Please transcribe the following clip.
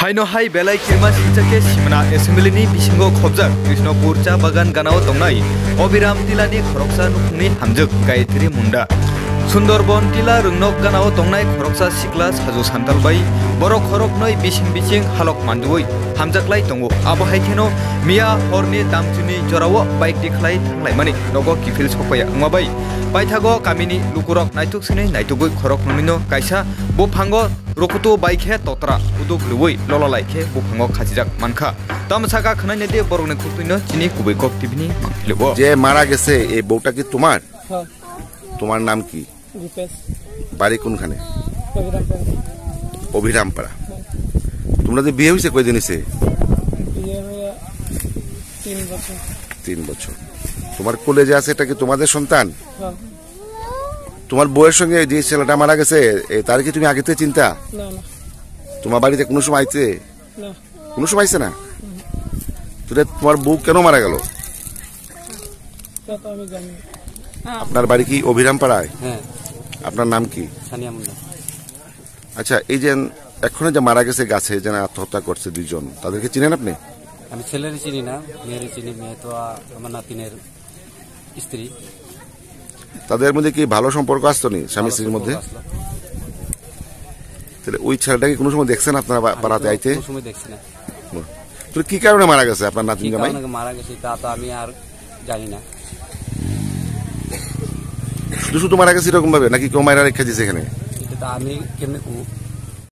हाइनो high बेलाय किरमा सिंचाके सिमना एसेम्बलिनि बिसिंगो खबजाक कृष्णपुर चा बागान गानाव तंनाय अबिराम टिलानि खरकसा नुखुंनि हामजोक गायत्री मुंडा सुंदरबन टिला रुंनक गानाव तंनाय खरकसा सिक्ला साजु सान्तालबाई बर खरक नै बिसिं बिसिं हालक मानजुयै हामजाकलाय तंगो आबो हाइथेनो मिया हरनि दामजुनि जराव बाइक दिखलाय थांलाय माने नगो किफिल सफाया उमाबाय बायथागो कामिनि लुकुरक नायथुक सिनै नायथुगै खरक नमिनो कायसा बोफांगो रकुतो बाइखे तोतरा उदुक लुबै लललाइखे बोफांगो खाजिजाक मानखा तामसाका खनायने दे बरगने खुतुइनो चिनि कुबै कप टिभिनि मांखिलबो যে মারা গেছে এই বউটা কি তোমার? হ্যাঁ। তোমার নাম কি? রূপেশ। বাড়ি কোনখানে? অভিরামপাড়া। হ্যাঁ। তোমরা যে বিয়ে হইছে কয়দিন হইছে? বিয়ে হয়ে 3 বছর। 3 বছর। তোমার কোলে যে আছে এটা কি তোমাদের সন্তান? হ্যাঁ। তোমার বউয়ের সঙ্গে যে ছেলেটা মারা গেছে তার কি তুমি আগে থেকে চিন্তা? না না। তোমার বাড়িতে কোনো সময় আইছে? না। কোনো সময় আইছে না? তোরে তোমার বউ কেন মারা গেল? তা তো আমি জানি না। আপনার বাড়ি কি অভিরামপাড়ায়? হ্যাঁ। আপনার নাম কি? সানিয়া মুন্ডা। আচ্ছা এই যে এখন যে মারা গেছে গাছে যে আত্মহত্যা করছে দুইজন তাদেরকে চিনেন আপনি? আমি ছেলের চিনি না, মেয়ের চিনি। মেয়ে তো আমার নাতিনের স্ত্রী। তাদের মধ্যে কি ভালো সম্পর্ক আসতো নি স্বামী স্ত্রীর মধ্যে? তাহলে ওই ছেলেটাকে কোনো সময় দেখছেন আপনারা পাড়াতে আইতে? কোনো সময় দেখছি না। তো কি কারণে মারা গেছে আপনার নাতিন কি জামাই? কারণে মারা গেছে তা তো আমি আর জানি না। শুধু শুধু মারা গেছে এরকম ভাবে নাকি কেউ মারা রেখে দিয়েছে এখানে? এটা তো আমি কেমনে